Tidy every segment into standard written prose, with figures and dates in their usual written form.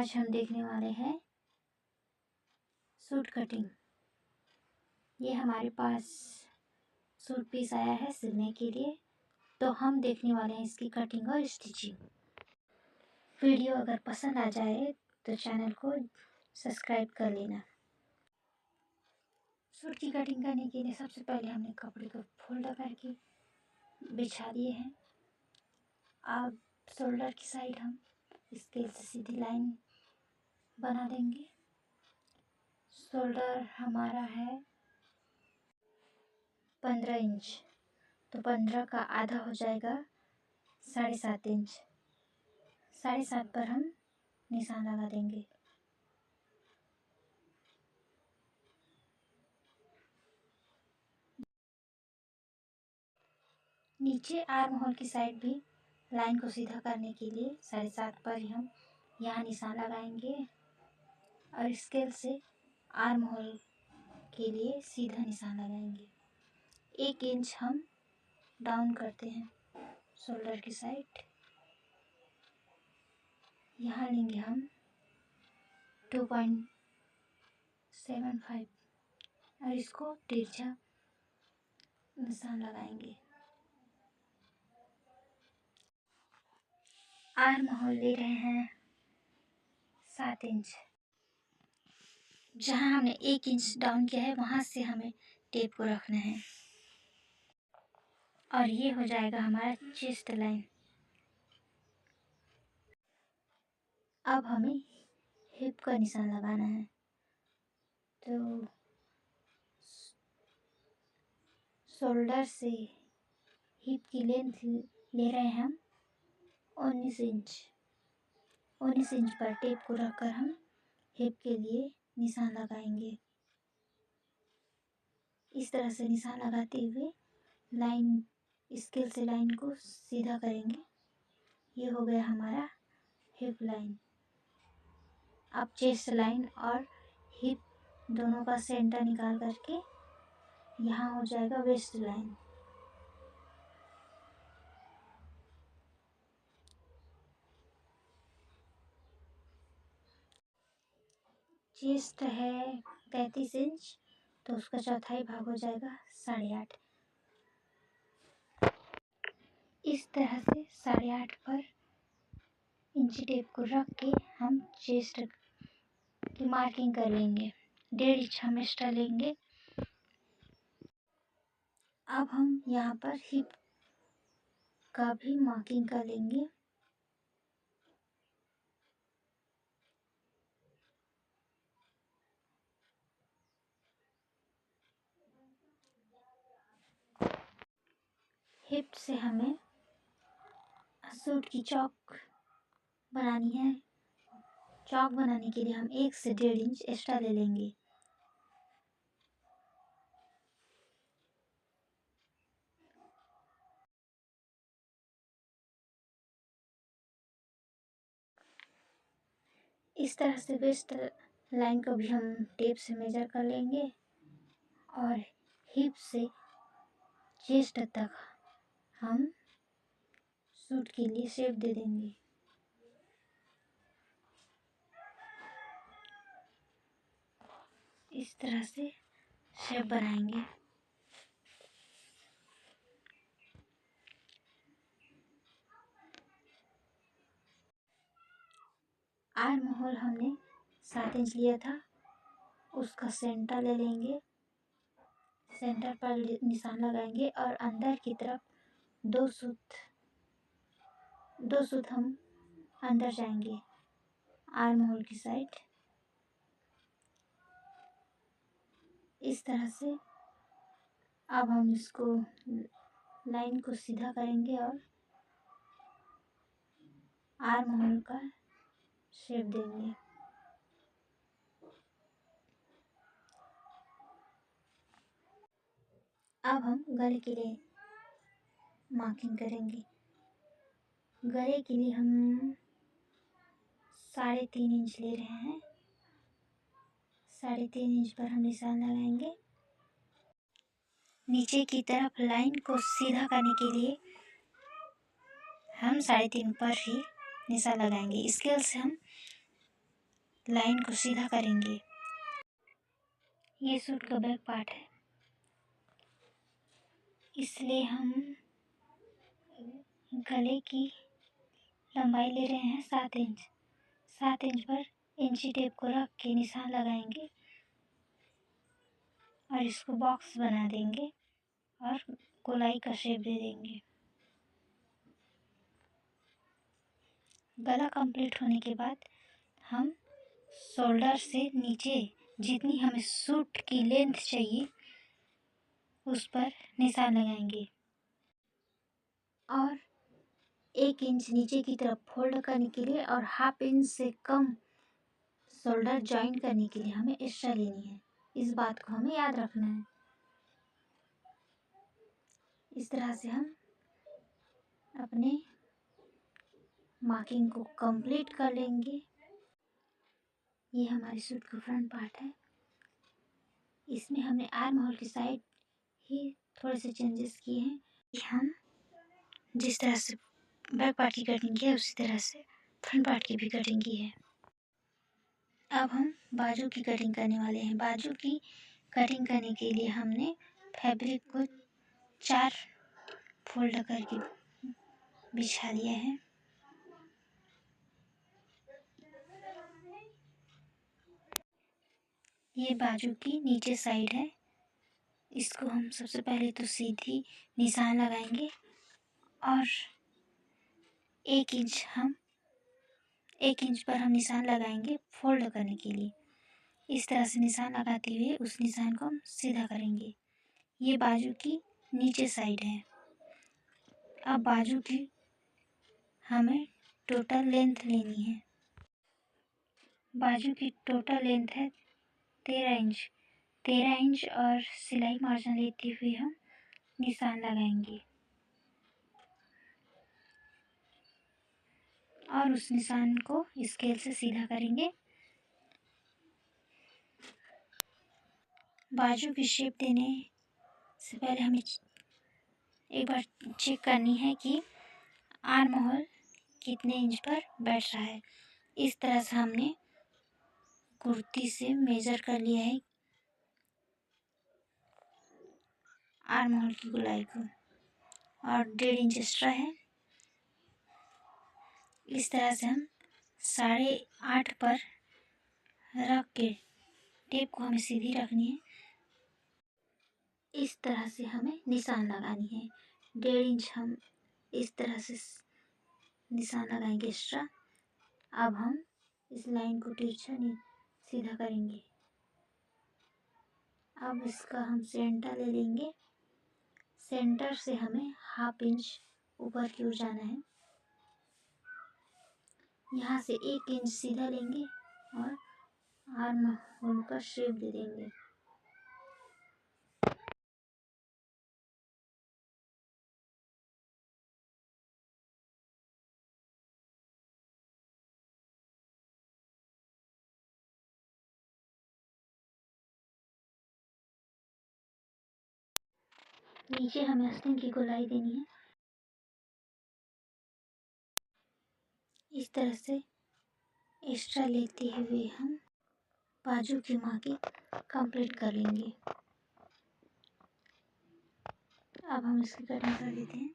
आज हम देखने वाले हैं सूट कटिंग। ये हमारे पास सूट पीस आया है सिलने के लिए, तो हम देखने वाले हैं इसकी कटिंग और स्टिचिंग। वीडियो अगर पसंद आ जाए तो चैनल को सब्सक्राइब कर लेना। सूट की कटिंग करने के लिए सबसे पहले हमने कपड़े को फोल्ड करके बिछा दिए हैं। अब शोल्डर की साइड हम स्केल से सीधी लाइन बना देंगे। शोल्डर हमारा है 15 इंच, तो 15 का आधा हो जाएगा 7.5 इंच। 7.5 पर हम निशान लगा देंगे। नीचे आर्म होल की साइड भी लाइन को सीधा करने के लिए 7.5 पर ही हम यहाँ निशान लगाएंगे और स्केल से आर्म होल के लिए सीधा निशान लगाएंगे। 1 इंच हम डाउन करते हैं शोल्डर की साइड। यहाँ लेंगे हम 2.75 और इसको तिरछा निशान लगाएंगे। आर्म होल ले रहे हैं 7 इंच। जहाँ हमने 1 इंच डाउन किया है वहाँ से हमें टेप को रखना है और ये हो जाएगा हमारा चेस्ट लाइन। अब हमें हिप का निशान लगाना है, तो शोल्डर से हिप की लेंथ ले रहे हैं हम 19 इंच। 19 इंच पर टेप को रखकर हम हिप के लिए निशान लगाएंगे। इस तरह से निशान लगाते हुए लाइन स्केल से लाइन को सीधा करेंगे। ये हो गया हमारा हिप लाइन। अब चेस्ट लाइन और हिप दोनों का सेंटर निकाल करके यहाँ हो जाएगा वेस्ट लाइन। चेस्ट है 33 इंच, तो उसका चौथाई भाग हो जाएगा 8.5। इस तरह से 8.5 पर इंची टेप को रख के हम चेस्ट की मार्किंग कर लेंगे। 1.5 इंच हम एक्स्ट्रा लेंगे। अब हम यहाँ पर हिप का भी मार्किंग कर लेंगे। हिप से हमें सूट की चौक बनानी है। चौक बनाने के लिए हम 1 से 1.5 इंच एक्स्ट्रा ले लेंगे। इस तरह से वेस्ट लाइन को भी हम टेप से मेजर कर लेंगे और हिप से चेस्ट तक हम सूट के लिए शेप दे देंगे। इस तरह से शेप बनाएंगे। आर्म होल हमने 7 इंच लिया था, उसका सेंटर ले लेंगे। सेंटर पर निशान लगाएंगे और अंदर की तरफ 2 सूत हम अंदर जाएंगे आर्म होल की साइड। इस तरह से अब हम इसको लाइन को सीधा करेंगे और आर्म होल का शेप देंगे। अब हम गले के लिए मार्किंग करेंगे। गले के लिए हम 3.5 इंच ले रहे हैं। 3.5 इंच पर हम निशान लगाएंगे। नीचे की तरफ लाइन को सीधा करने के लिए हम 3.5 पर ही निशान लगाएंगे। स्केल से हम लाइन को सीधा करेंगे। ये सूट का बैक पार्ट है, इसलिए हम गले की लंबाई ले रहे हैं 7 इंच। 7 इंच पर इंची टेप को रख के निशान लगाएंगे और इसको बॉक्स बना देंगे और गोलाई का शेप दे देंगे। गला कंप्लीट होने के बाद हम शोल्डर से नीचे जितनी हमें सूट की लेंथ चाहिए उस पर निशान लगाएंगे और 1 इंच नीचे की तरफ फोल्ड करने के लिए और हाफ इंच से कम शोल्डर ज्वाइन करने के लिए हमें एक्स्ट्रा लेनी है। इस बात को हमें याद रखना है। इस तरह से हम अपने मार्किंग को कंप्लीट कर लेंगे। ये हमारे सूट का फ्रंट पार्ट है। इसमें हमने आर्म होल की साइड ही थोड़े से चेंजेस किए हैं। हम जिस तरह से बैक पार्ट की कटिंग की है उसी तरह से फ्रंट पार्ट की भी कटिंग की है। अब हम बाजू की कटिंग करने वाले हैं। बाजू की कटिंग करने के लिए हमने फैब्रिक को 4 फोल्ड करके बिछा लिया है। ये बाजू की नीचे साइड है। इसको हम सबसे पहले तो सीधी निशान लगाएंगे और 1 इंच पर हम निशान लगाएंगे फोल्ड करने के लिए। इस तरह से निशान लगाते हुए उस निशान को हम सीधा करेंगे। ये बाजू की नीचे साइड है। अब बाजू की हमें टोटल लेंथ लेनी है। बाजू की टोटल लेंथ है 13 इंच। 13 इंच और सिलाई मार्जिन लेते हुए हम निशान लगाएंगे और उस निशान को स्केल से सीधा करेंगे। बाजू की शेप देने से पहले हमें एक बार चेक करनी है कि आर्म होल कितने इंच पर बैठ रहा है। इस तरह से हमने कुर्ती से मेजर कर लिया है आर्म होल की गोलाई को और 1.5 इंच एक्स्ट्रा है। इस तरह से हम 8.5 पर रख के टेप को हमें सीधी रखनी है। इस तरह से हमें निशान लगानी है। 1.5 इंच हम इस तरह से निशान लगाएंगे एक्स्ट्रा। अब हम इस लाइन को तिरछा सीधा करेंगे। अब इसका हम सेंटर ले लेंगे। सेंटर से हमें हाफ इंच ऊपर की ओर जाना है। यहाँ से 1 इंच सीधा लेंगे और आर्म होल का शेप दे देंगे। नीचे हमें आस्तीन की गोलाई देनी है। इस तरह से एक्स्ट्रा लेते हुए हम बाजू की मार्किंग कंप्लीट कर लेंगे। अब हम इसकी कटिंग कर लेते हैं।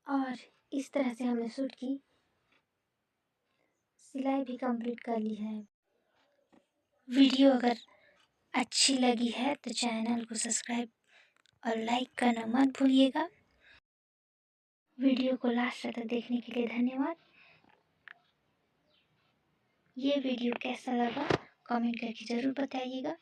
और इस तरह से हमने सूट की सिलाई भी कंप्लीट कर ली है। वीडियो अगर अच्छी लगी है तो चैनल को सब्सक्राइब और लाइक करना मत भूलिएगा। वीडियो को लास्ट तक देखने के लिए धन्यवाद। ये वीडियो कैसा लगा कमेंट करके ज़रूर बताइएगा।